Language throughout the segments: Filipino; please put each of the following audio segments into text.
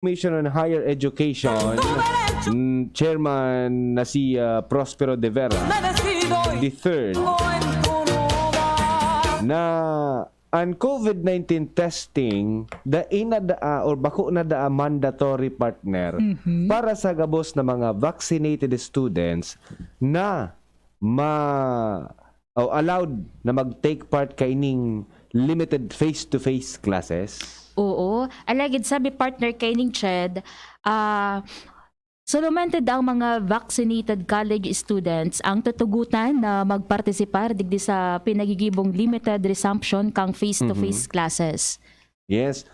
Commission on Higher Education, chairman na si Prospero de Vera, the third, na ang COVID-19 testing da inadaa or bako na da mandatory partner para sa gabos na mga vaccinated students na allowed na mag-take part kaining limited face-to-face classes. Oo. Alagid sabi partner kaining Ched, sulumented ang mga vaccinated college students ang tutugutan na magpartisipar digdi sa pinagigibong limited resumption kang face-to-face classes. Yes.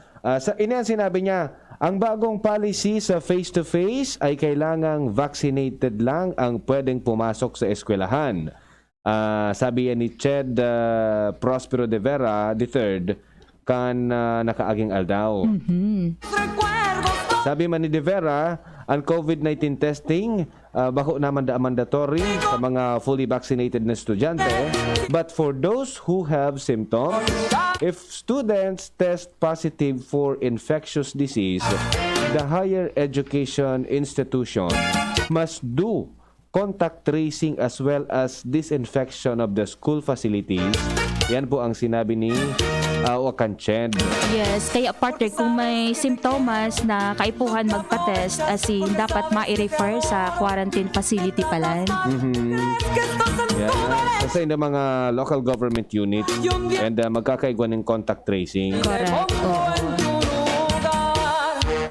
Ina sinabi niya, ang bagong policy sa face-to-face ay kailangang vaccinated lang ang pwedeng pumasok sa eskwelahan. Sabi yan ni Ched Prospero de Vera, the third, kan nakaaging aldaw. Sabi man ni de Vera, ang COVID-19 testing bako naman da mandatory sa mga fully vaccinated na estudyante, but for those who have symptoms, if students test positive for infectious disease, the higher education institution must do contact tracing as well as disinfection of the school facilities. Yan po ang sinabi ni Ched. Yes, kaya partner, kung may simptomas na kaipuhan magpa-test, as in, dapat ma-refer sa quarantine facility pala. Yeah. Kasi yung mga local government unit and magkakaigwan ng contact tracing. Correct.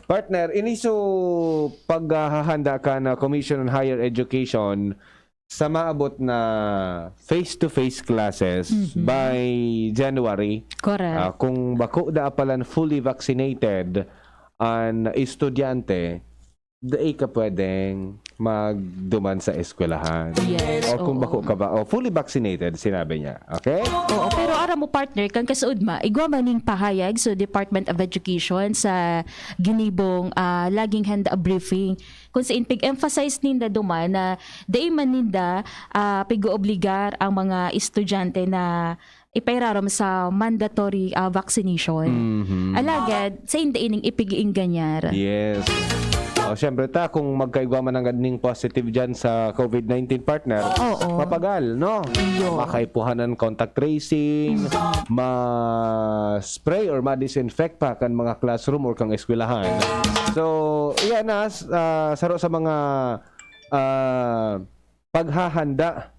Partner, iniso paghahanda ka na Commission on Higher Education sa maabot na face-to-face classes by January. Correct. Kung bako da palan fully vaccinated ang estudyante, daay ka pwedeng magduman sa eskwelahan. Yes. O kung bako ka ba, fully vaccinated, sinabi niya. Okay? Oo, pero ara mo partner, kang kasuod ma, igwa maning pahayag sa Department of Education sa ginibong laging handa briefing. Kung sa pig-emphasize ninda duman na day man ninda pig-obligar ang mga estudyante na ipairaram sa mandatory vaccination. Alagad, sa hindi ining ipig-inganyar. Yes. Siyempre kung magkaigwa man ang ganing positive dyan sa COVID-19 partner, mapagal, no? Makaipuhanan contact tracing, ma-spray or ma-disinfect pa kan mga classroom or kang eskwelahan. So, yan saro sa mga paghahanda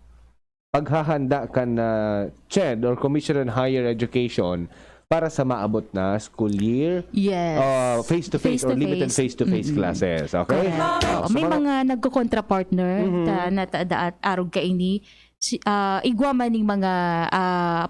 kan CHED or Commission on Higher Education para sa maabot na school year. Yes. Face-to-face or limited face-to-face classes. Okay? May mga nagko-kontra-partner na arog ka ini. Igwa man ng mga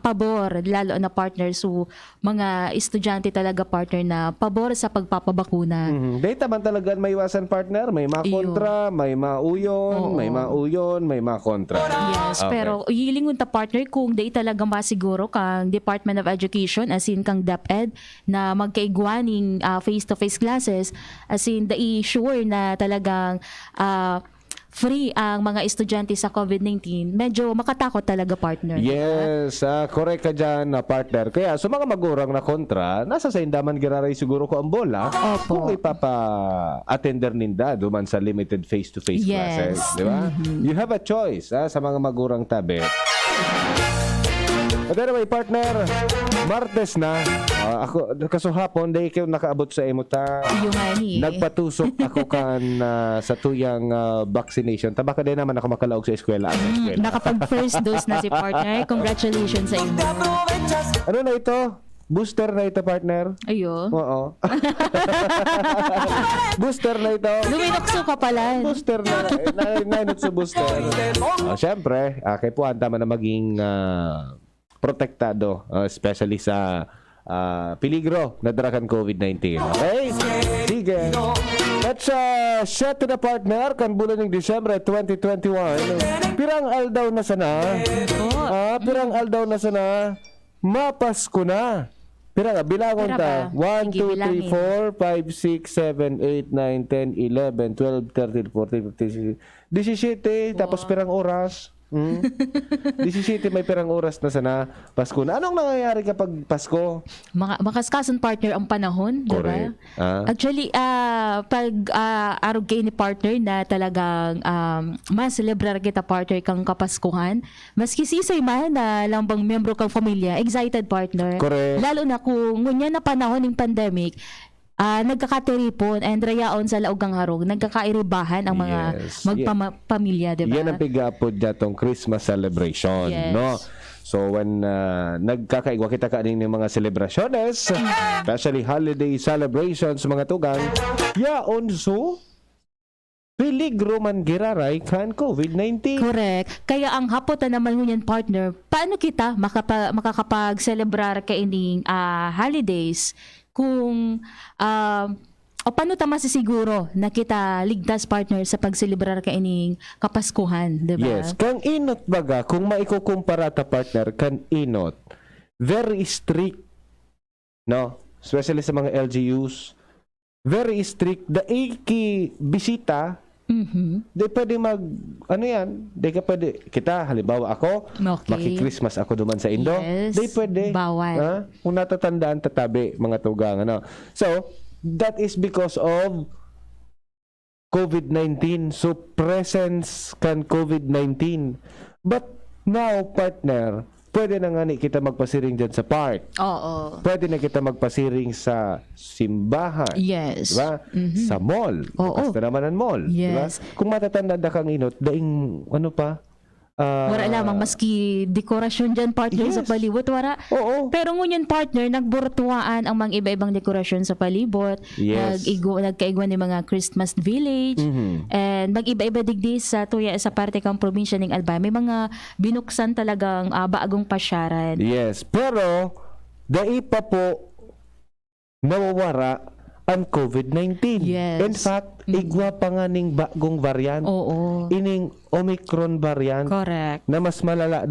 pabor, lalo na partner. So, mga estudyante talaga partner na pabor sa pagpapabakuna. Data man talaga may iwasan partner. May makontra, may mauyon, may mauyon, may makontra. Yes, pero hilingon ta partner kung di talaga masiguro kang Department of Education as in kang DepEd na magkaigwaning face-to-face classes as in dai sure na talagang free ang mga estudyante sa COVID-19, medyo makatakot talaga partner. Yes, correct ka dyan partner. Kaya sa mga magurang na kontra, nasa sa indaman giraray siguro ko ang bola kung ipapa-attender ninda duman sa limited face-to-face classes. Di ba? You have a choice sa mga magurang tabi. But anyway, partner, Martes na. Ako, kasuhapon, dahil kayo nakaabot sa emuta. Nagpatusok ako kan sa tuyang vaccination. Tabaka din naman ako makalaog sa eskwela. Nakapag-first dose na si partner. Congratulations sa inyo. Ano na ito? Booster na ito, partner? Ayo. Oo. Booster na ito. Luminokso ka pala. Booster na. Nainot sa booster. Siyempre, kay Puan tama na maging protektado, especially sa peligro na darakan COVID-19. Okay? Sige. Let's set to the partner kan bulan ng Disyembre 2021. Pirang aldaw na sana. Pirang aldaw na sana. Mapasko na. Pirang bilangon ta. 1, 2, 3, 4, 5, 6, 7, 8, 9, 10, 11, 12, 13, 14, 15, 16, 17. Tapos pirang oras. 17 may pirang oras na sana Pasko na. Anong nangyayari kapag Pasko? Makaskasan partner ang panahon, di ba? Correct. Actually, pag araw kayo ni partner na talagang mas-celebrar kita partner kang kapaskuhan, maski sisay man na lambang membro kang pamilya, excited partner. Correct. Lalo na kung ngunyan na panahon ng pandemic, nagkakatiripon and rayaon sa laogang harong, nagkakairibahan ang mga magpamilya, di ba? Yan ang pigapod datong Christmas celebration, Yes. no? So when nagkakaigwa kita kaning mga celebrations, especially holiday celebrations mga tugang, yaon so peligro man giraray kan COVID-19. Correct. Kaya ang hapot na naman ngunyan partner, paano kita makakapag-celebrar kaining holidays kung o paano ta masisiguro na kita ligtas partner sa pagselebrar kaining kapaskuhan, di ba? Yes, kang inot baga kung maikukumpara ta partner kan inot, very strict, no? Especially sa mga LGUs, very strict. Daiki bisita, di pwede di ka pwede, kita halimbawa ako, maki-Christmas ako duman sa Indo, Yes, di pwede. bawal. Kung natatandaan tatabi mga tugang, ano. So, that is because of COVID-19. So, presence kan COVID-19. But now, partner, pwede na nga ni kita magpasiring dyan sa park. Oo. Pwede na kita magpasiring sa simbahan. Yes. Diba? Sa mall. Oo. Basta naman ang mall. Yes. Diba? Kung matatanda na kang inot, daing ano pa? Wala lamang maski dekorasyon dyan partner Yes. sa palibot, wala. Oo. Pero ngunyan partner, nagburtuaan ang mga iba-ibang dekorasyon sa palibot. Yes. Nagkaigwan ng mga Christmas village. And mag-iba-iba digdi sa sa parte kang probinsya ng Albay. May mga binuksan talagang baagong pasyaran. Yes. Pero, dai pa po nawawara ang COVID-19. Yes. In fact, igwa pa nga ning bagong variant. Oo. Ining Omicron variant Correct. na mas malala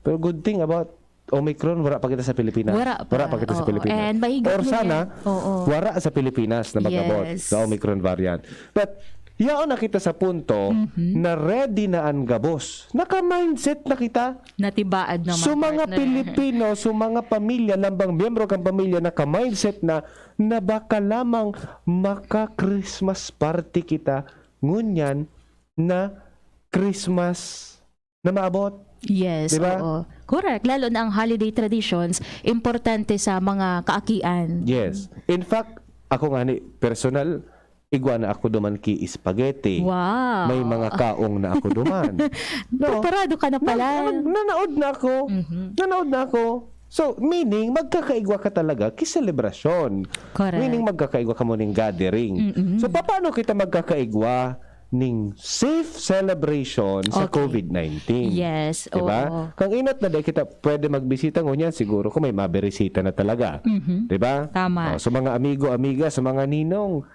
pero good thing about Omicron, wala pa kita sa Pilipinas. Wala pa. kita sa Oo. Pilipinas. And mahigit Or mo sana, yan. Oo. wala sa Pilipinas na magabot Yes. sa Omicron variant. But, yaon na kita sa punto na ready na ang gabos. Naka-mindset na kita. Natibaad naman So mga partner. Pilipino, so mga pamilya, lambang miyembro kang pamilya, naka-mindset na baka lamang maka-Christmas party kita ngunyan na Christmas na maabot. Yes, Diba? oo. Correct. Lalo na ang holiday traditions, importante sa mga kaakian. Yes. In fact, ako nga ni personal, igwa na ako duman ki spaghetti. Wow. May mga kaong na ako duman. Preparado ka na pala. Nanaod na ako. Nanaod na ako. So, meaning, magkakaigwa ka talaga ki-celebration. Correct. Meaning, magkakaigwa ka mo ning gathering. So, paano kita magkakaigwa ning safe celebration sa Okay. COVID-19? Yes, Diba? oo. Kang inot na dahil kita pwede magbisita ngunyan, siguro kung may mabirisita na talaga. Diba? Tama. So, mga amigo, amiga, sa mga ninong,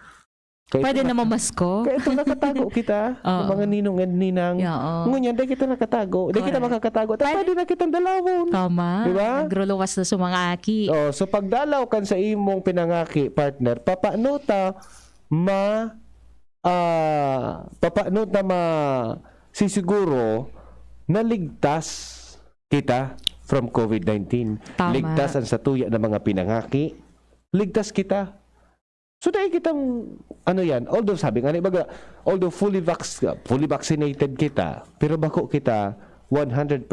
Pwede na mamasko. kaya ito nakatago kita, yung mga ninong and ninang. Oo. Ngunyan, dahil kita nakatago. Dahil kita Correct. makakatago. Tapos pwede na kitang dalawon. Tama. Diba? Nagruluwas na sa mga aki. Oh, so pagdalaw kan sa imong pinangaki partner, papaano ta sisiguro na ligtas kita from COVID-19. Tama. Ligtas ang sa tuya ng mga pinangaki. Ligtas kita. So dahil kitang although sabi nga baga, although fully vaccinated kita, pero bako kita 100%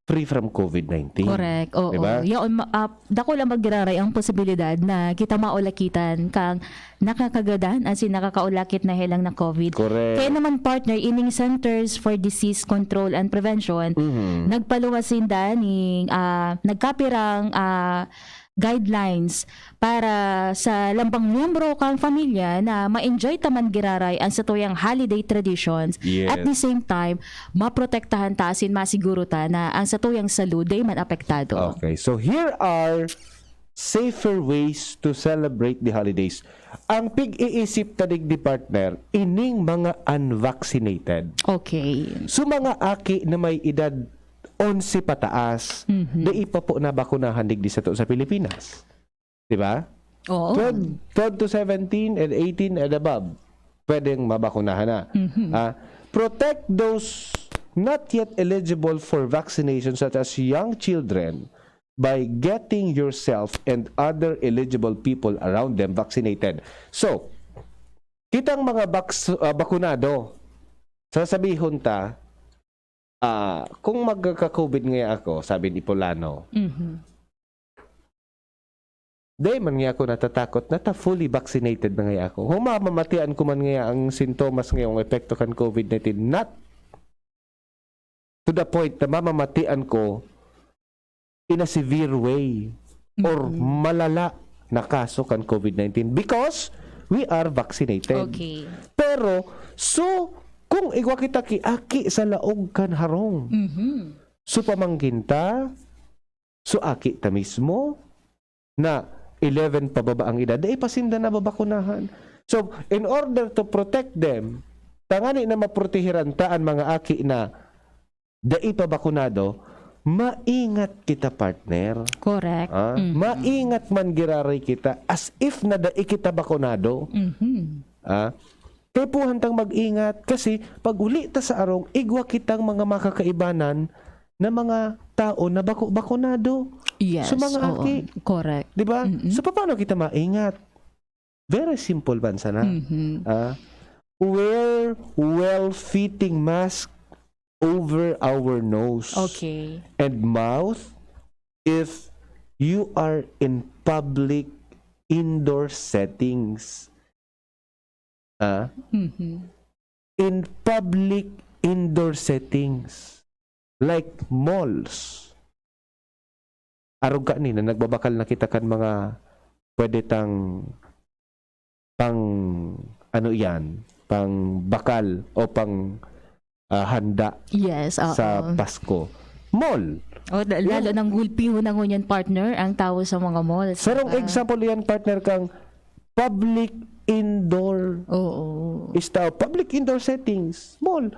free from COVID-19. Correct. Oo. Diba? Yaon, dako lang magraray ang posibilidad na kita maulakitan kang nakakagadan as in nakakaulakit na helang na COVID. Correct. Kaya naman partner, ining Centers for Disease Control and Prevention, nagpaluwasin daning nagkapirang guidelines para sa lambang miyembro kang pamilya na ma-enjoy taman giraray ang satuyang holiday traditions. Yes. At the same time, maprotektahan ta asin masiguro ta na ang satuyang salud ay man apektado. Okay, so here are safer ways to celebrate the holidays. Ang pig-iisip tanig di partner, ining mga unvaccinated. Okay. So mga aki na may edad 11 pataas, dai pa po na bakunahan digdi sa Pilipinas. Diba? Oo. 12 to 17 and 18 and above, pwedeng mabakunahan na. protect those not yet eligible for vaccination such as young children by getting yourself and other eligible people around them vaccinated. So, kitang mga bakunado, sasabihon ta, kung magka-COVID nga ako, sabi ni Polano, Day man nga ako natatakot na fully vaccinated na nga ako. Kung mamamatian ko man nga ang sintomas ngayong epekto kan COVID-19, not to the point na mamamatian ko in a severe way or malala na kaso kan COVID-19 because we are vaccinated. Okay. Pero, so, kung igwa kita aki sa laog kan harong, so pamangginta, so aki ta mismo, na 11 pababa ang edad, pasinda na babakunahan. So, in order to protect them, tangani na maprotehiran taan mga aki na dai pabakunado, maingat kita partner. Correct. Maingat man giraray kita as if na dai kita bakunado. Kaya po hantang mag-ingat kasi pag uli ta sa arong, igwa kitang mga makakaibanan na mga tao na bakunado. Yes. So mga aki. Correct. Diba? So paano kita maingat? Very simple man sana. Wear well-fitting mask over our nose and mouth if you are in public indoor settings. In public indoor settings like malls. Arog ka ni na nagbabakal na kita kan mga pwede tang pang ano yan, pang bakal o pang handa sa Pasko. Mall. Lalo ng gulpiho na ngunyan partner ang tao sa mga malls. Sarong example yan partner kang public indoor. Public indoor settings. Mall.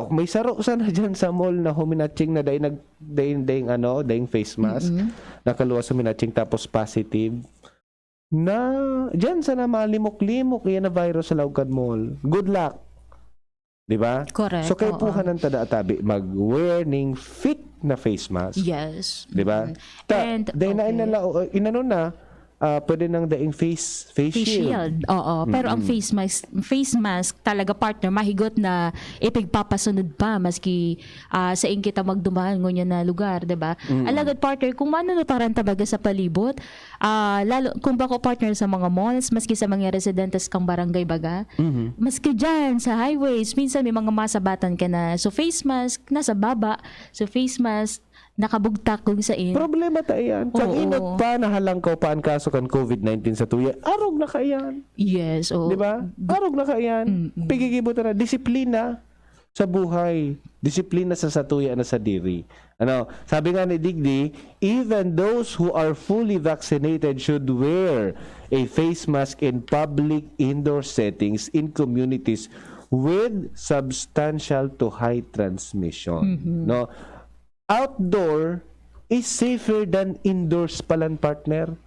May saro sana dyan sa mall na huminatching na daing face mask. Nakaluwas huminatching tapos positive. Na dyan sana malimok-limok yan na virus sa Laucan Mall. Good luck. Diba? Correct. So kay puhanan tada atabi mag-wear ning fit na face mask. Yes. Diba? And inano na pwede nang daing face shield. Pero ang face mask talaga partner mahigot na ipigpapasunod pa maski sa ing kita magdumaan ngunyan na lugar, 'di ba? Alagad partner kung mano no taran tabaga sa palibot, lalo kung bako partner sa mga malls maski sa mga residentes kang barangay baga, maski diyan sa highways minsan may mga masabatan ka na so face mask nasa baba, so face mask nakabugtak kung saan. Problema ta yan. Kung inot pa, nahalang ko pa ang kaso kan COVID-19 sa tuya, arog na kayan. Yes, Di ba? Arog na kayan. Pigigibot na, disiplina sa buhay. Disiplina sa satuya na sa diri. Sabi nga ni Digdi, even those who are fully vaccinated should wear a face mask in public indoor settings in communities with substantial to high transmission. Outdoor is safer than indoors palan partner.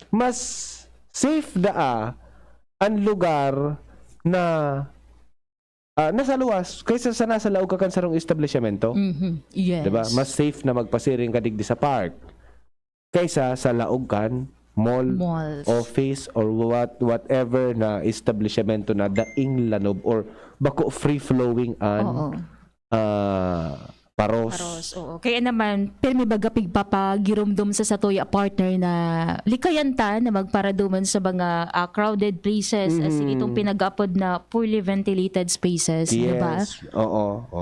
Mas safe ang lugar na nasa luwas kaysa sa nasa laog ka kan sarong establishmento. Yes. Diba? Mas safe na magpasiring ka digdi sa park kaysa sa laog kan malls, office or whatever na establishmento na daing lanob or bako free flowing paros. Kaya naman, pirmi baga pigpapagirumdum sa satoya partner na likayanta na magparaduman sa mga crowded places as in itong pinag-upod na poorly ventilated spaces, yes. diba?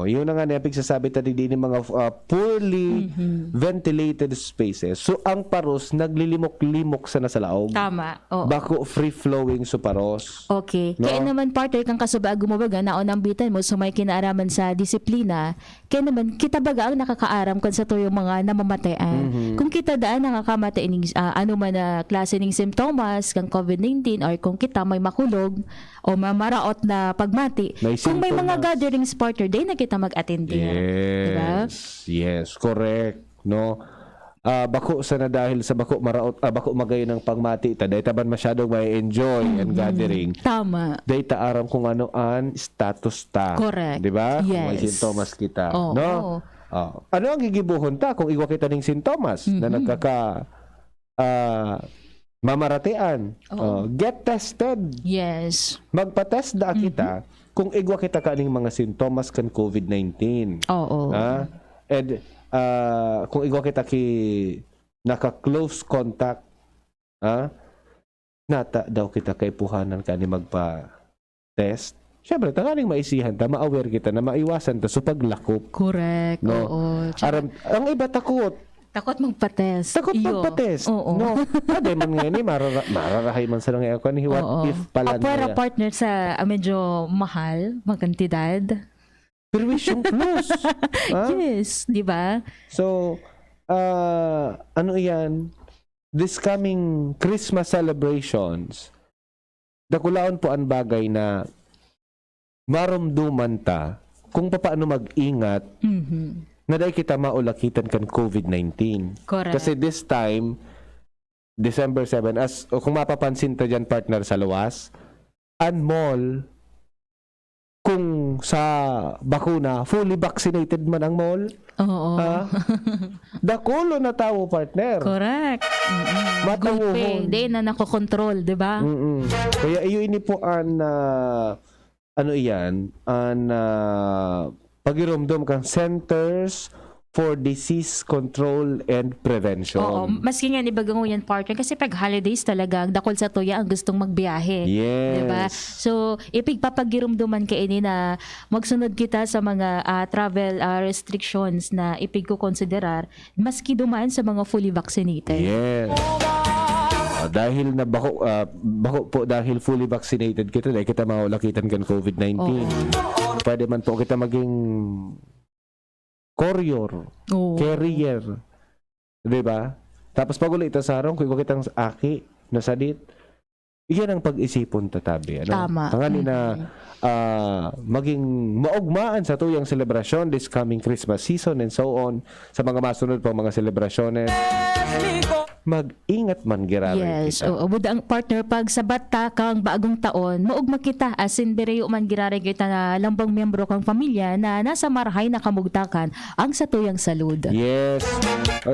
Yun na nga niyapig sasabi tadi din ng mga poorly ventilated spaces. So, ang paros naglilimok-limok sa nasa laog. Tama. Bako free-flowing so paros. Okay. Kaya naman partner kang kasubago mo baga naon ang bitan mo so may kinaaraman sa disiplina. Kaya naman kita baga ang nakakaaram kung sa to yung mga namamatayan. Kung kita daan nakakamatay ning ano man na klase ning simptomas kang COVID-19 or kung kita may makulog o mamaraot na pagmati. Kung may mga gatherings partner, day na kita mag-attend. Yes. Diba? Yes, correct. No. bako sa na dahil sa bako maraot bako magayon ng pagmati ta dahil taban masyadong may enjoy and gathering. Tama. Dahil ta aram kung ano an status ta. Correct. Di ba? Kung may Yes. sintomas kita. Oo. No? Ano ang gigibuhon ta kung igwa kita ng sintomas na nagkaka mamaratian? Get tested. Yes. Magpa-test da kita kung igwa kita kaning mga sintomas kan COVID-19. Oo. And kung igwa kita ki naka-close contact, nata daw kita kay puhanan ka ni magpa-test. Siyempre, tanganing maisihan ta, ma-aware kita na maiwasan ta sa paglakop. Correct. No? Oo. Ang iba takot. Takot magpa-test. Takot Iyo. magpa-test. Oo. No? Ade man nga ni, mararahay man sa lang ako ni what if pala Apara niya. partner sa medyo mahal, magkantidad. Pero yung close. Yes, di ba? So, ano yan? This coming Christmas celebrations, dakulaon po ang bagay na marumduman ta kung paano mag-ingat na dahil kita maulakitan kan COVID-19. Correct. Kasi this time, December 7, kung mapapansin ta dyan partner sa luwas, ang mall, kung sa bakuna, fully vaccinated man ang mall. Oo. Dakulo na tao, partner. Correct. Matawuhon. Hindi na nakokontrol, di ba? Kaya iyo ini po an ano iyan, an pagirumdum kang Centers for Disease Control and Prevention. Oo. Maski nga ibagang yan partner kasi pag holidays talaga, dakol sa tuya ang gustong magbiyahe. Yes. Diba? So, ipigpapagirumduman ka ini na magsunod kita sa mga travel restrictions na ipigkukonsiderar maski dumaan sa mga fully vaccinated. Yes. Dahil na bako po dahil fully vaccinated kita, dahil kita maulakitan kan COVID-19. Pwede man po kita maging carrier. Diba? Tapos pag ulit sa harong, kung kitang aki, nasadit, iyan ang pag-isipon tatabi. Ano? Tama. Tanganin na maging maugmaan sa tuyang selebrasyon this coming Christmas season and so on, sa mga masunod pang mga selebrasyones. Mag-ingat man girari Yes. kita. Oo. Buda ang partner pag sabat ta kang baagong taon, maugma kita asin bireyo man girari kita na lambang miyembro kang pamilya na nasa marahay na kamugtakan ang satuyang salud. Yes.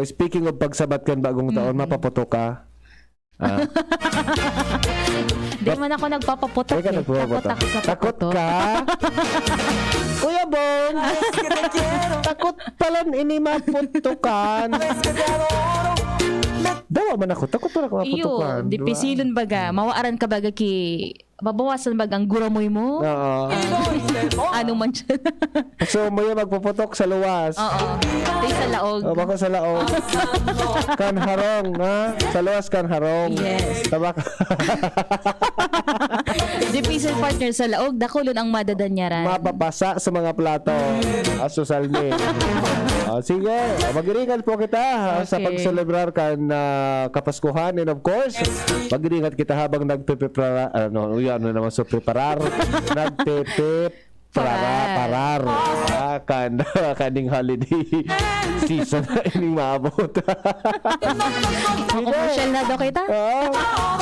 Speaking of pagsabat kan bagong taon, mapaputo ka. Di man ako nagpapaputok. Ay ka nagpapaputok. Takot ako sa Takot paputok. ka? Kuya Bon, takot pala ini maputukan. Dawa man ako, takot pala ako maputukan. Iyo, dipisilon baga, mawaaran ka baga babawasan baga ang guramoy mo. Oo. Ano man siya. So, mo yung magpuputok sa luwas. Oo. Tay sa laog. O, baka sa laog. Kan harong, ha? Sa luwas kan harong. Yes. Tabak. Dipisil partner sa laog, dakulon ang madadanyaran. Mapapasa sa mga plato. Asusalmi. Sige, mag-iringat po kita sa Okay. pag-celebrar kan Kapaskuhan, and of course, mag-iringat kita habang nagpipipreparar, ano naman so preparar, parar kaning holiday season na ining maabot. Commercial na daw kita?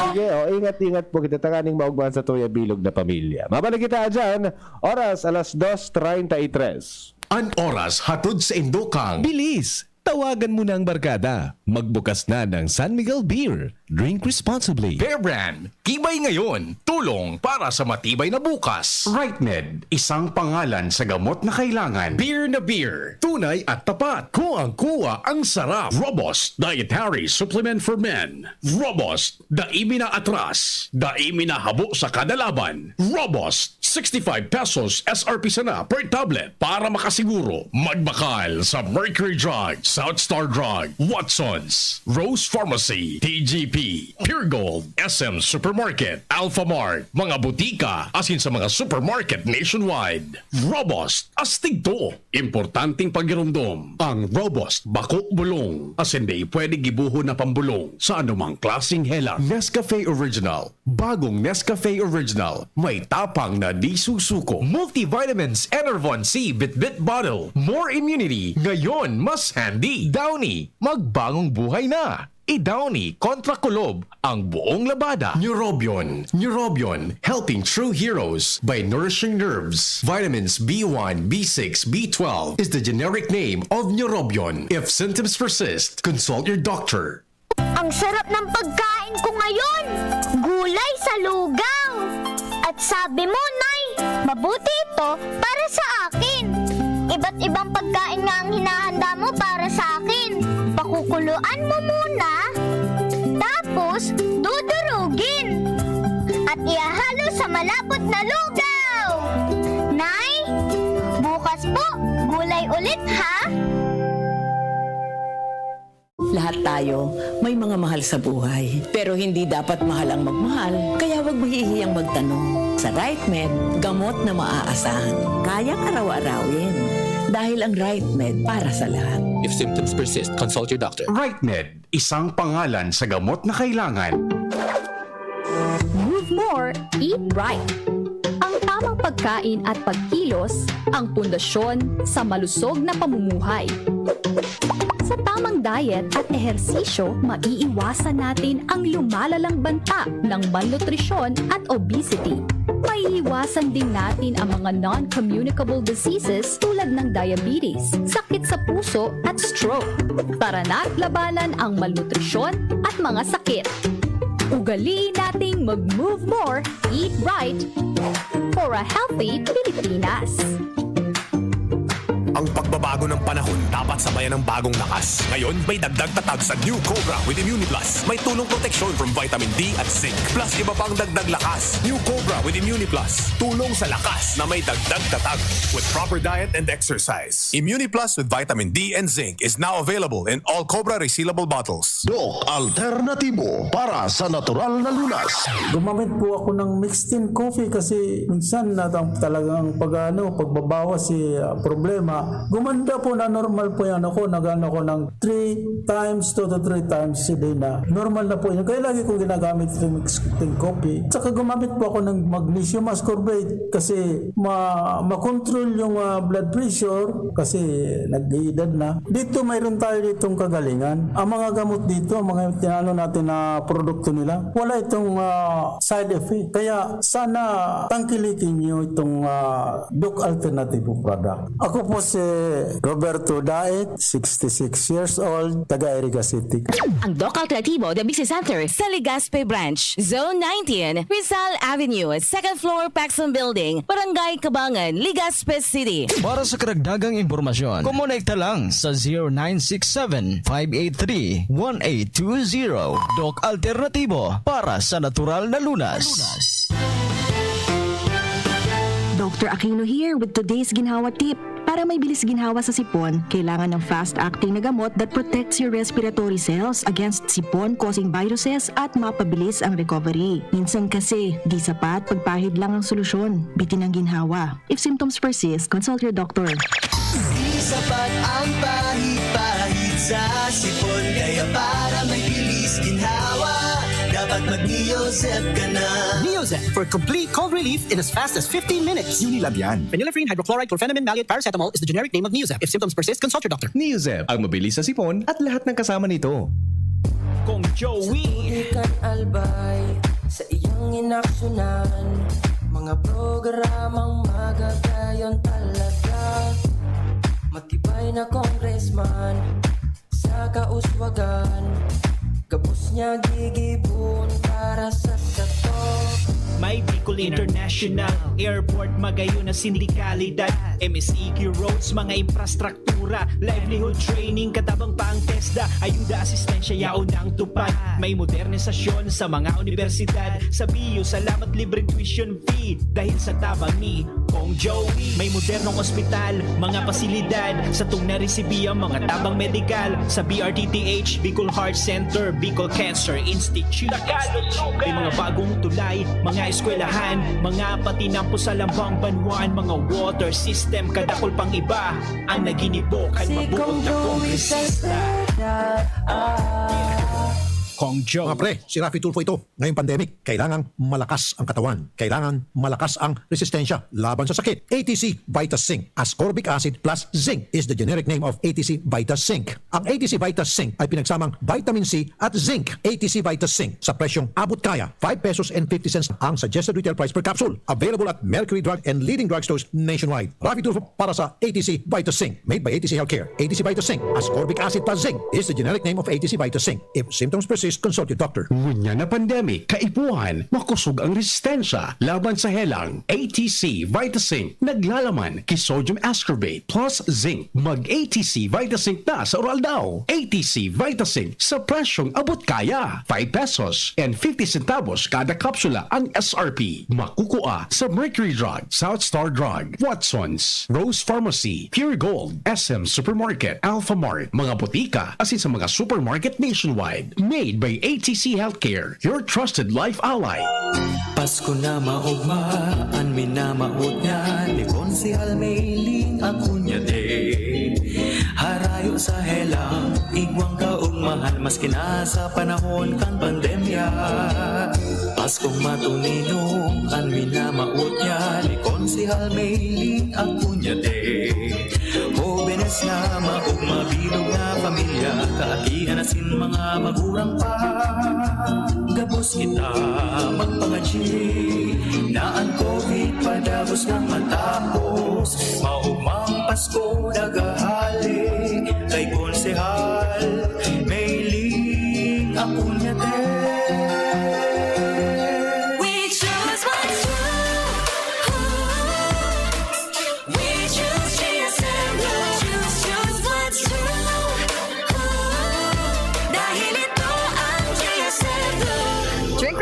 Sige, ingat-ingat po kita takaning maugman sa tuya bilog na pamilya. Mabalik kita dyan, oras alas 2:33. An oras hatod sa Indokang. Bilis! Tawagan mo na ang barkada. Magbukas na ng San Miguel Beer. Drink responsibly. Bear Brand, tibay ngayon, tulong para sa matibay na bukas. RightMed, isang pangalan sa gamot na kailangan. Beer na beer, tunay at tapat. Kuwang-kuwa ang sarap. Robust Dietary Supplement for Men. Robust, daimi na atras. Daimi na habo sa kada laban. Robust, 65 pesos SRP sana per tablet para makasiguro. Magbakal sa Mercury Drug, South Star Drug, Watson's, Rose Pharmacy, TGP, DZGB, Pure Gold, SM Supermarket, Alpha Mart, mga butika, asin sa mga supermarket nationwide. Robust, astig to. Importanteng pagirumdom. Ang Robust Bako Bulong. Asin di pwede gibuho na pambulong sa anumang klaseng helang. Nescafe Original. Bagong Nescafe Original. May tapang na di susuko. Multivitamins Enervon C Bit-Bit Bottle. More immunity. Ngayon, mas handy. Downy, magbagong buhay na. I-Downy kontra kulob ang buong labada. Neurobion. Neurobion, helping true heroes by nourishing nerves. Vitamins B1, B6, B12 is the generic name of Neurobion. If symptoms persist, consult your doctor. Ang sarap ng pagkain ko ngayon! Gulay sa lugaw! At sabi mo, Nay, mabuti ito para sa akin. Iba't ibang pagkain nga ang hinahanda mo para sa akin. Pakukuluan mo muna, tapos dudurugin. At ihahalo sa malapot na lugaw. Nay, bukas po, gulay ulit ha? Lahat tayo may mga mahal sa buhay. Pero hindi dapat mahal ang magmahal. Kaya huwag mahihiyang magtanong. Sa RightMed, gamot na maaasahan. Kayang araw-arawin. Dahil ang RightMed para sa lahat. If symptoms persist, consult your doctor. RightMed, isang pangalan sa gamot na kailangan. Move more, eat right. Ang tamang pagkain at pagkilos ang pundasyon sa malusog na pamumuhay. Sa tamang diet at ehersisyo, maiiwasan natin ang lumalalang banta ng malnutrisyon at obesity. Maiiwasan din natin ang mga non-communicable diseases tulad ng diabetes, sakit sa puso at stroke. Tara na't labanan ang malnutrisyon at mga sakit. Ugaliin nating mag-move more, eat right for a healthy Pilipinas. Ang pagbabago ng panahon dapat sabayan ng bagong lakas. Ngayon, may dagdag tatag sa New Cobra with Immune Plus. May tulong proteksyon from vitamin D at zinc. Plus iba pang dagdag lakas. New Cobra with Immune Plus. Tulong sa lakas na may dagdag tatag. With proper diet and exercise. Immune Plus with vitamin D and zinc is now available in all Cobra resealable bottles. Dok, alternatibo para sa natural na lunas. Gumamit po ako ng mixed in coffee kasi minsan talagang pagbabawas problema. Gumanda po na normal po yan ako. Nagano ko ng 2 to 3 times a day na. Normal na po yan. Kaya lagi kong ginagamit yung mixed in coffee. Saka gumamit po ako ng magnesium ascorbate kasi makontrol yung blood pressure kasi nag-iedad na. Dito mayroon tayo ditong kagalingan. Ang mga gamot dito, ang mga tinano natin na produkto nila, wala itong side effect. Kaya sana tangkilikin nyo itong Doc Alternativo product. Ako po si Roberto Daet, 66 years old, taga Iriga City. Ang Doc Alternativo, the Business Center sa Legazpi Branch, Zone 19, Rizal Avenue, 2nd floor, Paxson Building, Barangay Kabangan, Legazpi City. Para sa karagdagang impormasyon, kumonekta lang sa 0967-583-1820. Doc Alternativo para sa natural na lunas. Dr. Aquino here with today's ginhawa tip. Para may bilis ginhawa sa sipon, kailangan ng fast-acting na gamot that protects your respiratory cells against sipon-causing viruses at mapabilis ang recovery. Minsan kasi, di sapat pagpahid lang ang solusyon. Bitin ang ginhawa. If symptoms persist, consult your doctor. Di sapat ang pahid-pahid sa sipon, kaya para may bilis ginhawa, dapat mag-Neozep ka na. Neozep for complete cold relief in as fast as 15 minutes. Unilab yan. Phenylephrine, hydrochloride, chlorphenamine, maleate, paracetamol is the generic name of Neozep. If symptoms persist, consult your doctor. Neozep, ang mabilis sa sipon at lahat ng kasama nito. Kung Joey Ikan albay sa iyong inaksyonan, mga programang magagayon talaga. Matibay na congressman sa kauswagan, kabus niya gigibon para sa sato. May Bicol International Airport, magayon na sindikalidad, MSEQ roads, mga infrastruktura, livelihood training, katabang pa ang TESDA, ayuda, asistensya, yaon ang tupad. May modernisasyon sa mga universidad, sa BU, salamat libreng tuition fee, dahil sa tabang ni Kong Joey. May modernong ospital, mga pasilidad, sa tung naresibiya mga tabang medikal, sa BRTTH, Bicol Heart Center, Bicol Cancer Institute. May mga bagong tulay, mga eskwelahan, mga patinampo sa lambang banwaan, mga water system, kadakol pang iba ang naginibokan, mabuot na kongresista. Kong Joe. Mga pre, si Rafi Tulfo ito. Ngayong pandemic, kailangang malakas ang katawan. Kailangan malakas ang resistensya laban sa sakit. ATC Vitas Zinc. Ascorbic acid plus zinc is the generic name of ATC Vitas Zinc. Ang ATC Vitas Zinc ay pinagsamang vitamin C at zinc. ATC Vitas Zinc sa presyong abot kaya. 5 pesos and 50 cents ang suggested retail price per capsule. Available at Mercury Drug and leading drugstores nationwide. Rafi Tulfo para sa ATC Vitas Zinc. Made by ATC Healthcare. ATC Vitas Zinc. Ascorbic acid plus zinc is the generic name of ATC Vitas Zinc. If symptoms persist, consult your doctor. Ngunya na pandemic, kaipuhan, makusog ang resistensya laban sa helang. ATC Vitazinc, naglalaman kay sodium ascorbate plus zinc. Mag-ATC Vitazinc na sa oral daw. ATC Vitazinc sa presyong abot kaya. 5 pesos and 50 centavos kada kapsula ang SRP. Makukuha sa Mercury Drug, South Star Drug, Watson's, Rose Pharmacy, Pure Gold, SM Supermarket, Alpha Mart, mga butika, asin sa mga supermarket nationwide. Made by ATC Healthcare, your trusted life ally. Pasko na maugma, an minamaot niya, ni Konsehal Mayling Acuña de. Harayo sa helang, igwang kaugmahan, maski na sa panahon kan pandemya. Paskong matuninong, an minamaot niya, ni Konsehal Mayling Acuña de. Jóvenes na maugma, bilog na pamilya, kaakihan na sin mga magurang pa. Gabos kita magpangaji na ang COVID padagos ng matapos. Maumang Pasko nagahali kay Konsehal Mayling Acuña de.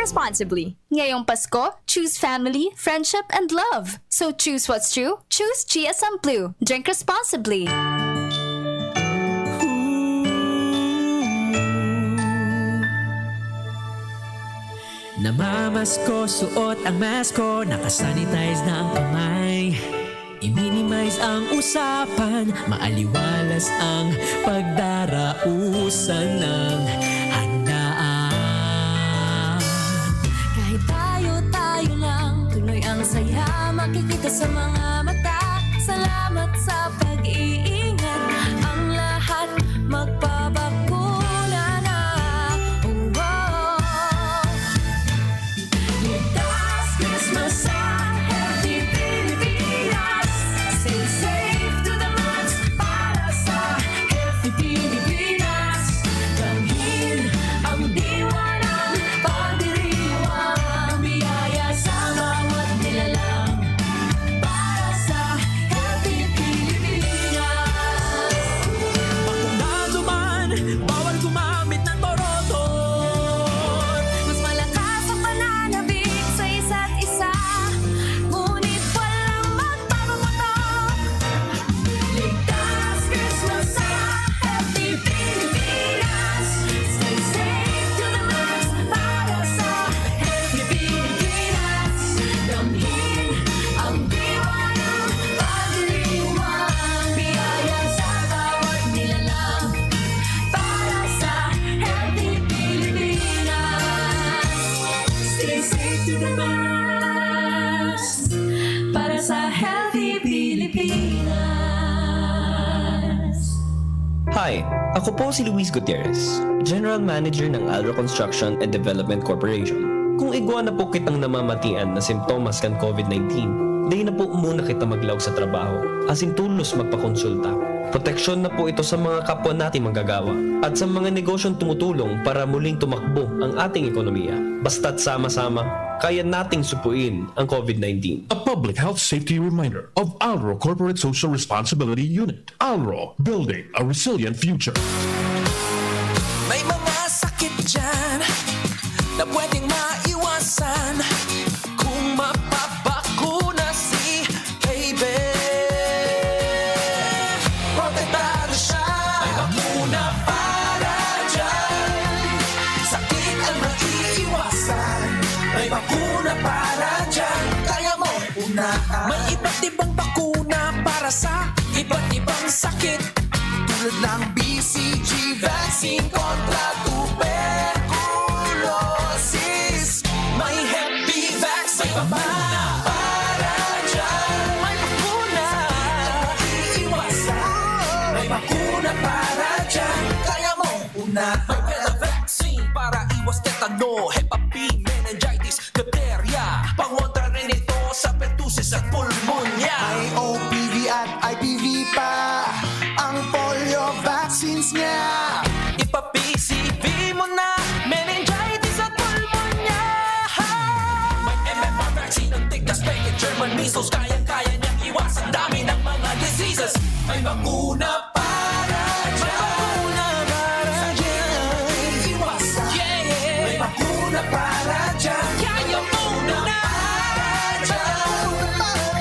Responsibly. Ngayong Pasko, choose family, friendship, and love. So choose what's true. Choose GSM Blue. Drink responsibly. Namamasko, suot ang masko, nakasanitize na ang kamay. I-minimize ang usapan, maaliwalas ang pagdarausan ng saya makikita sa mga mata. Salamat sa pag-iingat. Ang lahat magpabakuna na. Oh, oh. Ligtas Christmas sa Healthy Pilipinas. Stay safe to the max para sa Healthy Pilipinas. Damhin ang diwa ng pagdiriwang biyaya sa bawat nilalang para sa Healthy Pilipinas. Bakunado man, bawal gumamit ng boroton. Mas malakas ang pananabik sa isa't isa, ngunit walang magpapaputok. Ligtas Christmas sa Healthy Pilipinas. Stay safe to the max para sa Healthy Pilipinas. Damhin ang diwa ng pagdiriwang biyaya sa bawat nilalang para sa Healthy Pilipinas. Stay safe to the max para sa Healthy Pilipinas. Hi, ako po si Luis Gutierrez, General Manager ng Alro Construction and Development Corporation. Kung igwa na po kitang namamatian na simptomas kan COVID-19, di na po muna kita maglaog sa trabaho, asin tulos magpakonsulta. Proteksyon na po ito sa mga kapwa nating manggagawa at sa mga negosyong tumutulong para muling tumakbo ang ating ekonomiya. Basta't sama-sama, kaya nating supuin ang COVID-19. A public health safety reminder of Alro Corporate Social Responsibility Unit. Alro, building a resilient future. May mga sakit dyan na pwedeng maiwasan kung mapapakuna si baby. Protektado siya, may bakuna para dyan. Sakit ang maiiwasan, may bakuna para dyan. Kaya mo unahan. May iba't ibang bakuna para sa iba't ibang sakit, tulad ng BCG vaccine kontra tuberculosis. May Hep B vaccine, may bakuna para dyan. May bakuna iiwasan, may bakuna para dyan. Kaya mo unahan. May Beta vaccine para iwas tetano, Hep B, meningitis, diphtheria. Pangontra rin ito sa pertussis at pulmonya. May OPV at IPV pa ang polio vaccines niya. Ipa-PCV mo na, meningitis at pulmonya. May MMR vaccine ng tigdas, peke, German measles. Kayang-kaya niyang iwasan dami ng mga diseases. May bakuna para dyan. Iwasan. May bakuna para dyan. Kaya mo na para dyan.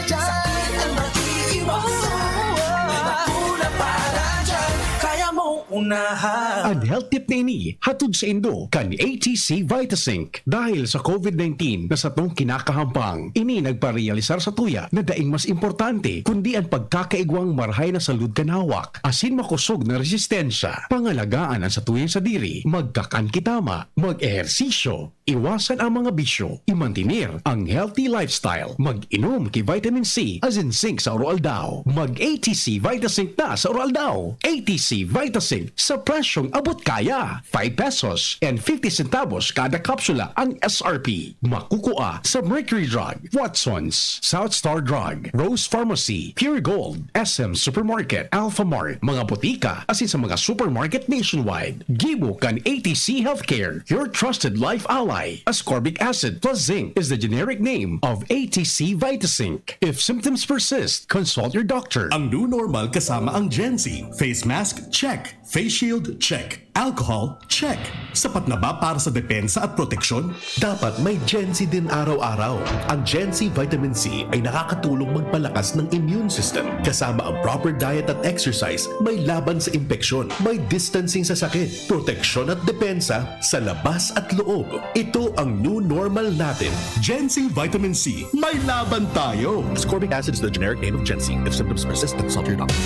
Sakit ang maiiwasan. May bakuna para dyan. Kaya mo unahan. Ang health tip na ini, hatod sa Indo, kan ATC Vitasync. Dahil sa COVID-19 na sa tong kinakahampang, ini nagparealisar sa tuya na daing mas importante kundi ang pagkakaigwang marhay na salud kanawak, asin makusog na resistensya, pangalagaan ang sa tuyang sa diri, magkakan kitama, mag-ehersisyo, iwasan ang mga bisyo, imantinir ang healthy lifestyle, mag-inom ki vitamin C, as in zinc sa oral daw, mag-ATC Vitasync na sa oral daw, ATC Vitasync sa presyong abot kaya, 5 pesos and 50 centavos kada kapsula ang SRP. Makukuha sa Mercury Drug, Watsons, South Star Drug, Rose Pharmacy, Pure Gold, SM Supermarket, Alpha Mart, mga butika, asin sa mga supermarket nationwide. Gibo kan ATC Healthcare, your trusted life ally. Ascorbic acid plus zinc is the generic name of ATC Vitasync. If symptoms persist, consult your doctor. Ang new normal kasama ang Gen-Z. Face mask, check. Face shield, check. Alcohol, check. Sapat na ba para sa depensa at proteksyon? Dapat may Gen-Z din araw-araw. Ang Gen-Z Vitamin C ay nakakatulong magpalakas ng immune system. Kasama ang proper diet at exercise, may laban sa impeksyon, may distancing sa sakit, proteksyon at depensa sa labas at loob. Ito ang new normal natin. Gen-Z Vitamin C, may laban tayo. Ascorbic acid is the generic name of Gen-Z. If symptoms persist, consult your doctor.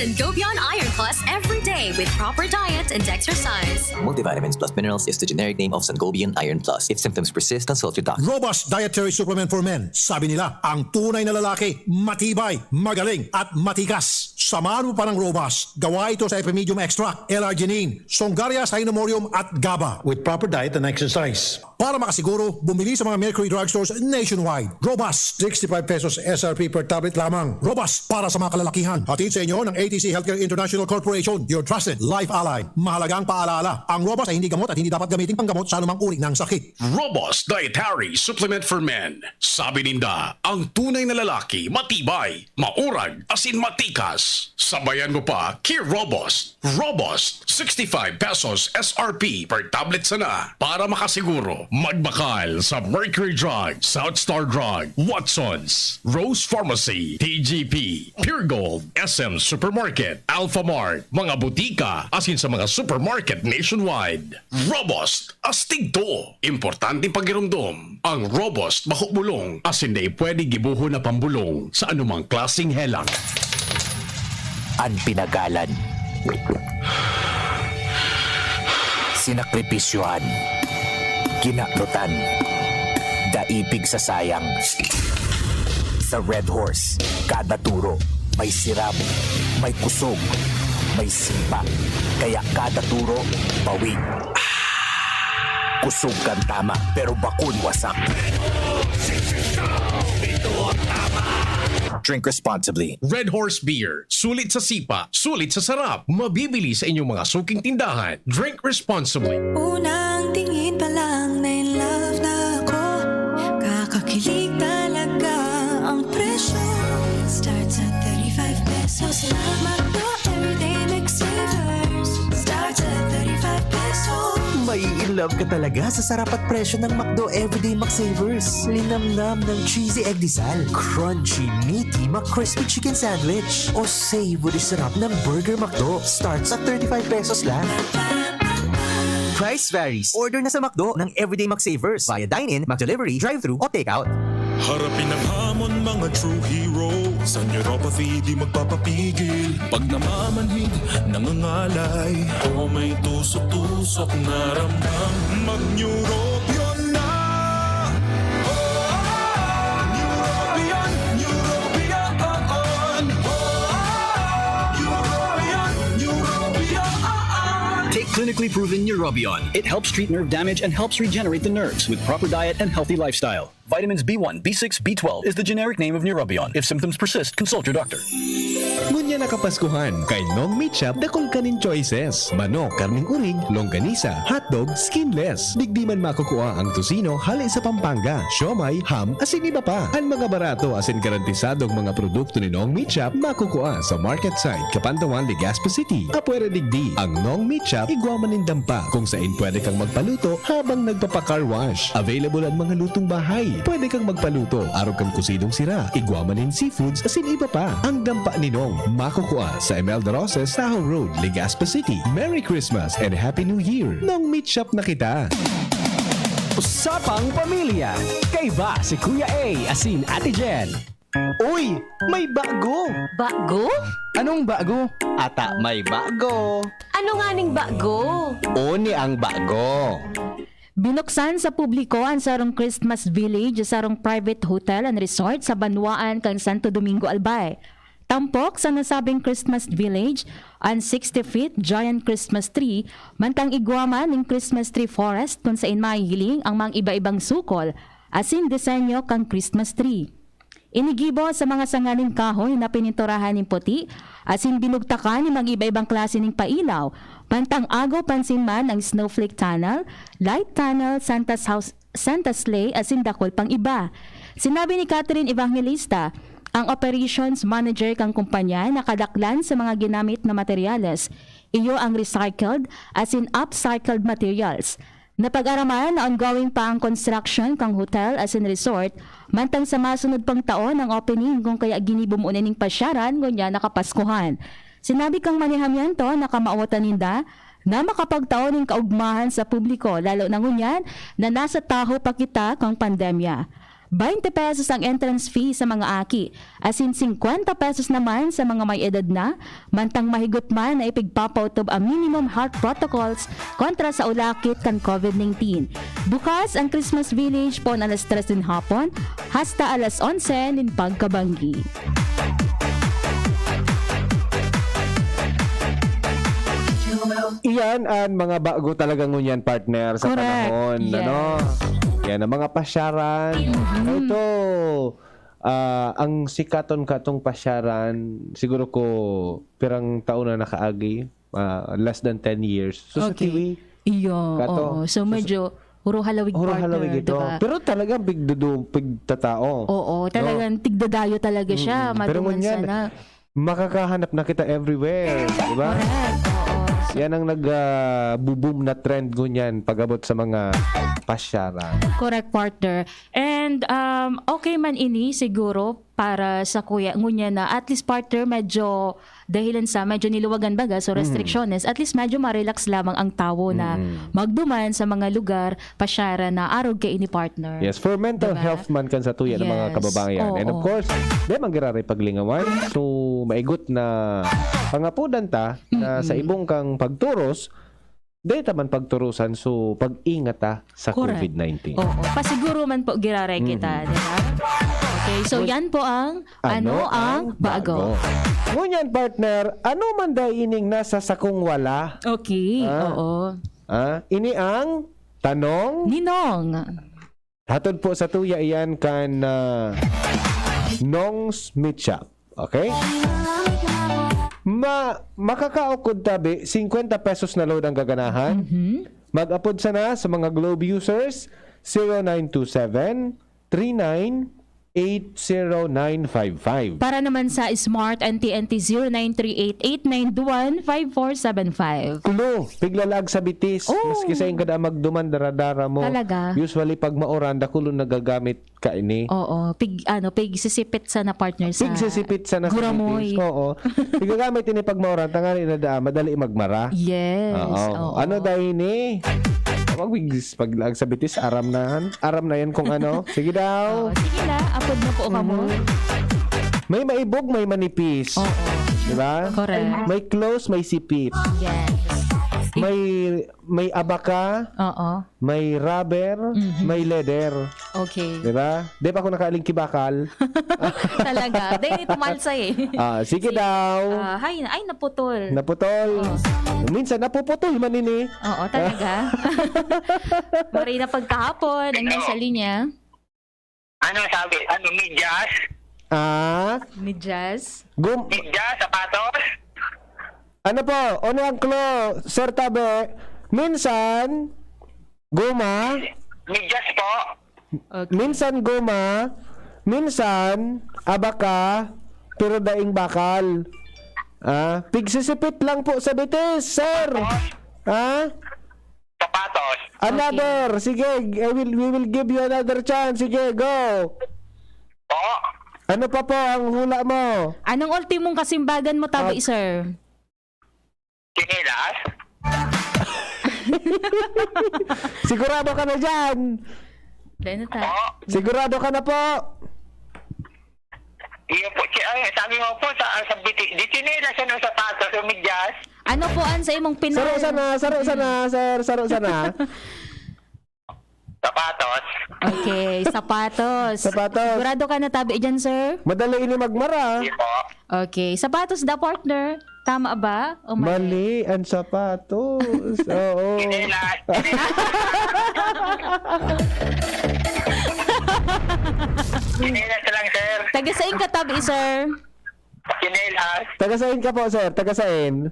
Sangobion Iron Plus every day with proper diet and exercise. Multivitamins plus minerals is the generic name of Sangobion Iron Plus. If symptoms persist, consult your doctor. Robust dietary supplement for men. Sabi nila, ang tunay na lalaki, matibay, magaling, at matigas. Samahan mo pa ng Robust. Gawa ito sa Epimedium Extract, L-arginine, Songaria Cynomorium at GABA. With proper diet and exercise. Para makasiguro, bumili sa mga Mercury drugstores nationwide. Robust, 65 pesos SRP per tablet lamang. Robust para sa mga kalalakihan. Hatid sa inyo ng ATC Healthcare International Corporation, your trusted life ally. Mahalagang paalala, ang Robust ay hindi gamot at hindi dapat gamitin panggamot sa anumang uri ng sakit. Robust Dietary Supplement for Men. Sabi ninda, ang tunay na lalaki, matibay, maurag, asin matikas. Sabayan mo pa, Key Robust. Robust, 65 pesos SRP per tablet sana. Para makasiguro, magbakal sa Mercury Drug, South Star Drug, Watsons, Rose Pharmacy, TGP, Pure Gold, SM Supermarket, Alpha Mart, mga butika, asin sa mga supermarket nationwide. Robust, astig to. Importanteng pagirumdum. Ang Robust mahubulong, asin na pwede gibuho na pambulong sa anumang klaseng helang. Ang pinagalan, sinakripisyohan, kinaklutan, daipig sa sayang. Sa Red Horse, kada turo, may sirap, may kusog, may sipa. Kaya kada turo, bawi. Kusog kang tama, pero bakun wasak. Drink responsibly. Red Horse Beer. Sulit sa sipa, sulit sa sarap. Mabibili sa inyong mga suking tindahan. Drink responsibly. Unang tingin pa lang na in love na ako. Kakakilig talaga ang presyo. Starts at 35 pesos lang. Magdo everyday McSavers. Starts at 35 pesos. May in love ka talaga sa sarap at presyo ng McDo Everyday McSavers. Linamnam ng cheesy egg disal, crunchy, meaty McCrispy chicken sandwich, o savory sarap ng Burger McDo. Starts at 35 pesos lang. Price varies. Order na sa McDo ng Everyday McSavers via dine-in, McDelivery, drive-thru, o take-out. Harapin ang hamon mga true hero. Sa neuropathy di magpapapigil. Pag namamanhid, nangangalay, o may tusok-tusok na ramdam, mag-neurobion na. Neurobion, neurobion. Take clinically proven Neurobion. It helps treat nerve damage and helps regenerate the nerves with proper diet and healthy lifestyle. Vitamins B1, B6, B12 is the generic name of Neurobion. If symptoms persist, consult your doctor. Ngunya na Kapaskuhan, kay Nong Meat Shop dakol kanin choices. Manok, karning urig, longganisa, hotdog, skinless. Digdi man makukuha ang tusino hali sa Pampanga, siomay, ham, asin iba pa. Ang mga barato asin garantisadong mga produkto ni Nong Meat Shop makukuha sa market site Kapantawan, Legazpi City. Apwera digdi ang Nong Meat Shop igwaman nindampa kung saan pwede kang magpaluto habang nagpapa-car wash. Available ang mga lutong bahay. Pwede kang magpaluto, araw kang kusidong sira, igwamanin seafoods, asin iba pa. Ang dampa ni Nong, makukuha sa Imelda Roses, Tahoe Road, Legazpi City. Merry Christmas and Happy New Year! Nong Meat Shop na kita! Usapang Pamilya. Kaiba si Kuya A asin Ate Jen. Uy, may bago! Bago? Anong bago? Ata may bago. Ano nga ning bago? Oni ang bago. Binuksan sa publiko ang sarong Christmas Village, sarong private hotel and resort sa Banwaan kang Santo Domingo, Albay. Tampok sa nasabing Christmas Village, ang 60 feet giant Christmas tree, mantang igwaman ng Christmas tree forest kung saan mahihiling ang mga iba-ibang sukol, asin disenyo kang Christmas tree. Inigibo sa mga sangaling kahoy na pininturahan ng puti, asin binugtakan ng mga iba-ibang klase ng pailaw, pantang agaw pansin man ang snowflake tunnel, light tunnel, Santa's house, Santa's sleigh, asin dakol pang iba. Sinabi ni Catherine Evangelista, ang operations manager kang kumpanya nakadaklan sa mga ginamit na materyales, iyo ang recycled asin upcycled materials. Napag-araman na ongoing pa ang construction kang hotel as in resort, mantang sa masunod pang taon ang opening kung kaya ginibumunan ng pasyaran ngunya nakapaskuhan. Sinabi kang manihamiento na kamaawatan ninda na makapagtaon ng kaugmahan sa publiko lalo na ngunyan na nasa taho pa kita kang pandemya. 20 pesos ang entrance fee sa mga aki, asin 50 pesos naman sa mga may edad na, mantang mahigot man na ipigpapautob ang minimum health protocols kontra sa ulakit kan COVID-19. Bukas ang Christmas Village po na alas 3 din hapon, hasta alas 11 nin pagkabanggi. Iyan ang mga bago talaga ngunyan partner sa panahon. Yes. Ano? Yan ang mga pasyaran. Ito, ang sikaton katong pasyaran, siguro ko pirang taon na nakaagi, less than 10 years. So sa TV, iyo, so medyo huro halawig partner, ito. diba? Pero talagang pigtatao. Oo, talagang tigdadayo talaga siya. Pero Maduman ngunyan, sana. makakahanap na kita everywhere. Diba? Correct. Yan ang nag-boom na trend ngunyan pag-abot sa mga pasyaran. Correct, partner. And okay man ini siguro para sa kuya ngunya na at least partner medyo dahilan sa medyo niluwagan baga so restrictions at least medyo ma-relax lamang ang tao na magduman sa mga lugar pasyaran na arog kay ini partner. Yes, for mental health man kan sa tuya ng mga kababayan. And of course, di magiraray paglingawan. So maigot na pangapudan ta na sa ibong kang pagturos, dahil man pagturusan, so pag-ingat sa COVID-19. Oo, pasiguro man po giraray kita, di ba? Okay, Okay, so yan po ang ano ang bago. Ngunyan partner, ano man day ining nasa sakong wala? Okay, oo. Ini ang tanong Ninong. hatod po sa tuya iyan kan Nong's Meat Shop. Okay? Makakaukod tabi 50 pesos na load ang gaganahan. Mag-upod sana sa mga Globe users 0927-3980-955. Para naman sa Smart and TNT 0938-891-5475. Kulo, piglalag sa bitis. Maski sa kada magduman daradara mo. Talaga? Usually pag maoranda kulo nagagamit ka ini. Oo, pig sisipit sa na partner sa Pigsisipit sa nasa Guramoy. bitis. Oo. Pigagamit ini pag maoranda tangani na madali magmara. Yes. Oo. Ano dahil ni? Paglag sa bitis, aram na yan kung ano. Sige daw. Sige na, apod na po ka mo. May maibog, may manipis. Oo. Diba? Correct. May close, may sipit. Yes. May abaka. Oo. May rubber, may leather. Okay. Diba? Di pa ako nakaaling kibakal. Talaga. Dahil tumalsa eh. Sige daw. Ay, naputol. Naputol. Minsan napuputol man ini. Oo, talaga. Marina pagkahapon, ang nasa linya. Ano sabi? Ano, medyas? Medyas? Medyas, sapatos? Ano po? Ano ang clue? Sir Tabe, minsan guma. Medyas po. Okay. Minsan guma. Minsan abaka. Pero daing bakal. Pigsisipit lang po sa bitis, sir. Sapatos. Another. Sige, we will give you another chance. Sige, go. Po. Ano pa po ang hula mo? Anong ultimong kasimbagan mo, tabi, sir? Sinilas? Sigurado ka na dyan. Sigurado ka na po. Iyo po, sabi mo po sa bitis. Di sinilas yan ang sapatos, yung medyas. Ano po ang sa imong pinag... Saro sana, sir. Saro sana. Sapatos. Okay, sapatos. Sigurado ka na tabi dyan, sir? Madali ini magmara. Iyo po. Okay, sapatos da, partner. Tama ba? O mali ang sapatos. Oo. Sinilas. Sinilas lang, sir. Tagasain ka tabi, sir? Sinilas. Tagasain ka po, sir. Tagasain.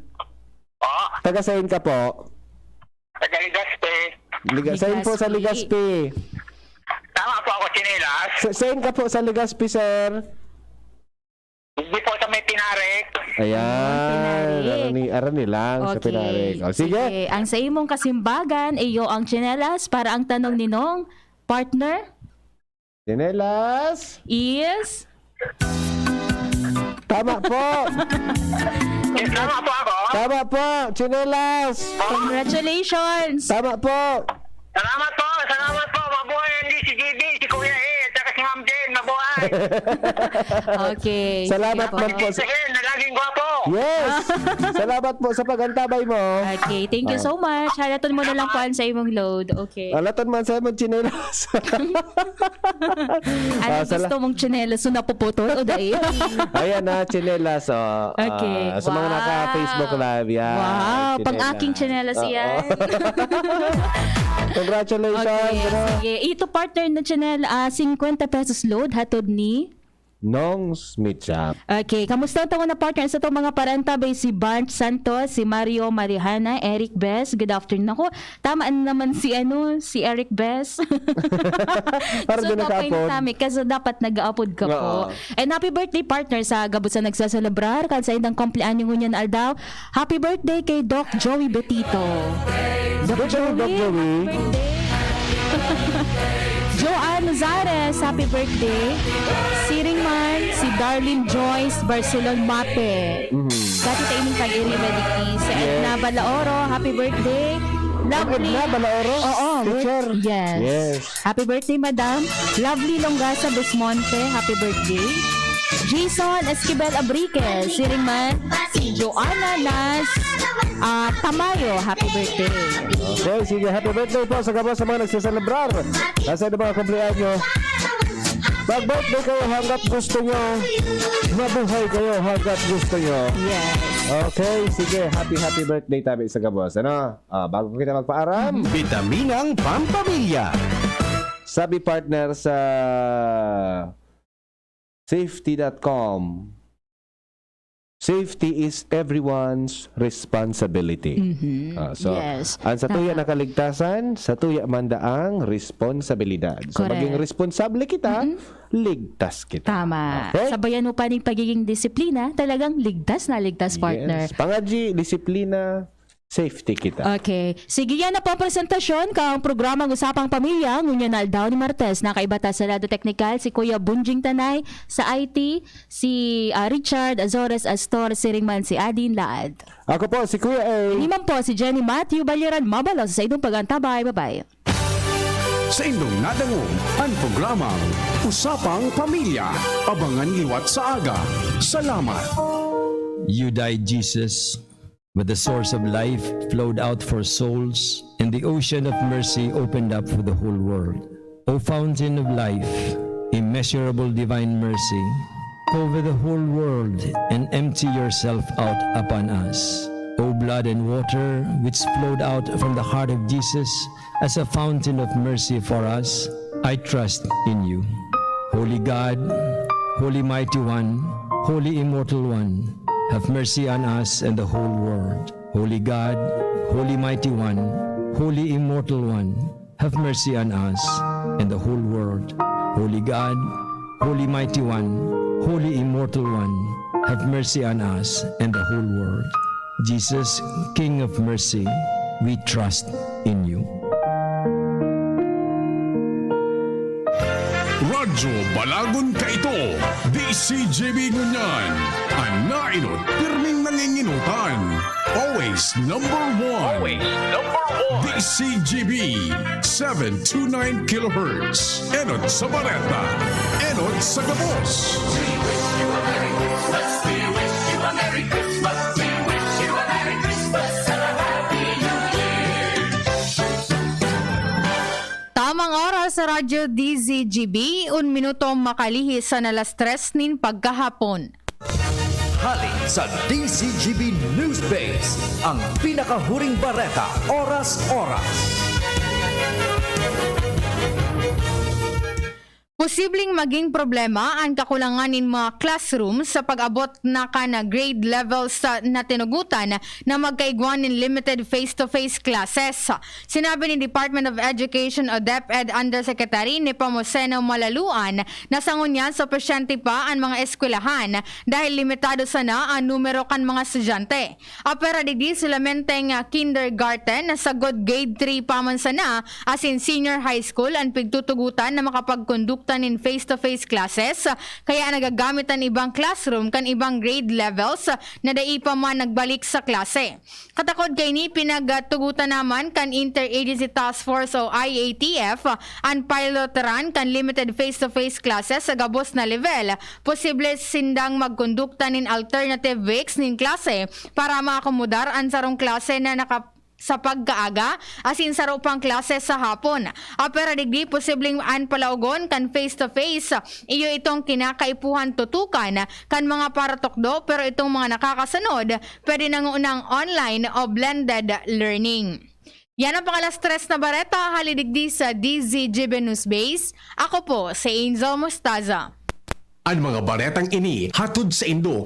Tagasain ka po. Taga-Ligaspe. Ligasain po sa Ligaspi. Tama po ako, sinilas. Sain ka po sa Ligaspi, sir. Hindi po sa may Pinarik. Ayan. Arani lang sa Pinarik. Sige. Ang sa imong kasimbagan, iyo ang tsinelas para ang tanong ninong partner tsinelas is tama po. Tama po ako. Tama po. Tsinelas. Congratulations. Tama po. Salamat po. Mabuhay ang DZGB, si Kuya A, at saka si Ma'am Jen, mabuhay. Okay. Salamat man po. Na laging gwapo. Yes. Salamat po sa pagantabay mo. Okay, thank you so much. Halaton mo na lang po sa imong load. Okay. Halaton man sa imong tsinelas. Ano gusto mong tsinelas so napuputol o dahil? Ayan na, tsinelas. Okay. Sa mga naka-Facebook live yan. Wow, pang-aking tsinelas yan. Congratulations. Okay, sige. Ito partner na channel, 50 pesos load, hatod ni Nong's Meat Shop. Okay, kamusta ang na partner sa itong mga parantabay? Si Barnes Santos, si Mario Marihana, Eric Bess. Good afternoon ako. Tamaan naman si Eric Bess. Para so, doon nag-upload. kasi dapat nag-upload ka po. And happy birthday partner sa gabot sa nagsaselebrar. Kasi sa indang kompleanyo ngunyan aldaw. Happy birthday kay Doc Joey Betito. Doc Joey. Happy birthday. Joanne Zares, happy birthday. Si Ringman, si Darlene Joyce, Barcelon Mape. Dati tayo ng tag-iribadiki. Si Edna Balaoro, happy birthday. Lovely. Edna Balaoro? Oo. Teacher? Yes. Happy birthday, madam. Lovely Longasa Busmonte, happy birthday. Jason Esquivel Abrique, si Ringman, si Joanna Nas Tamayo, happy birthday. Okay, sige, happy birthday po sa gabos sa mga nagsaselebrar. Nasa mga kumpleanyo. Mag-birthday kayo hanggat gusto nyo. Mabuhay kayo hanggat gusto nyo. Yes. Okay, sige. Happy birthday tabi sa Gabos. Ano? Bago kita magpaaram. Bitaminang Pampamilya. Sabi partner sa safety.com, safety is everyone's responsibility. So, Yes. ang sa tuya na kaligtasan, sa tuya mandaang responsibilidad. So, Correct. maging responsable kita, ligtas kita. Tama. Okay? Sabayan mo pa ng pagiging disiplina, talagang ligtas na ligtas, partner. Yes. Pangadji, disiplina, safety kita. Okay. Sige, yan na po ang presentasyon kang programang Usapang Pamilya. Ngunya na aldaw ni Martes. Nakaibata sa lado teknikal si Kuya Bunjing Tanay sa IT, si Richard Azores Astor, Siringman si Adin Laad. Ako po si Kuya A. Iniman po si Jenny Matthew Ballaran. Mabalos sa idong pagantabay. Bye-bye. Sa inyong nadangog ang programang Usapang Pamilya. Abangan liwat sa aga. Salamat. You died, Jesus, but the source of life flowed out for souls, and the ocean of mercy opened up for the whole world. O fountain of life, immeasurable divine mercy, cover the whole world and empty yourself out upon us. O blood and water, which flowed out from the heart of Jesus as a fountain of mercy for us, I trust in you. Holy God, Holy Mighty One, Holy Immortal One, have mercy on us and the whole world. Holy God, Holy Mighty One, Holy Immortal One, have mercy on us and the whole world. Holy God, Holy Mighty One, Holy Immortal One, have mercy on us and the whole world. Jesus, King of mercy, we trust in you. Radyo Balagon ka ito. DZGB ngunyan. Ang nainot, pirming nanginginutan. Always number one. Always number one. DZGB 729 kHz. Enot sa Bareta. Enot sa Gabos. Tamang oras sa Radyo DZGB, 1 minuto makalihis sa nalas 3 nin pagkahapon. Hali sa DZGB News Base, ang pinakahuring bareta, oras-oras. Posibleng maging problema ang kakulangan ng mga classroom sa pag-abot na grade levels na tinugutan na magkaigwan ng limited face-to-face classes. Sinabi ni Department of Education o DepEd Undersecretary ni Pamoseno Malaluan na sa ngunyan supesyente pa ang mga eskwelahan dahil limitado sana ang numero kan mga estudyante. Apera digdi sila menteng kindergarten sa good grade 3 paman sana as in senior high school ang pigtutugutan na makapagkondukta in face-to-face classes kaya nagagamit ang ibang classroom kan ibang grade levels na dai pa man nagbalik sa klase. Katakod kay ni pinagtugutan naman kan Interagency Task Force o IATF ang pilot run kan limited face-to-face classes sa gabos na level. Posible sindang magkondukta nin alternative weeks nin klase para maakomodar ang sarong klase na sa pagkaaga asin saro pang klase sa hapon. Apera digdi posibleng anpalaugon kan face-to-face. Iyo itong kinakaipuhan tutukan kan mga paratokdo pero itong mga nakakasunod pwede nang unang online o blended learning. Yan ang pangalas 3 na bareta halidigdi sa DZGB News Base. Ako po si Angel Mostaza. Ang mga baretang ini hatod sa Indo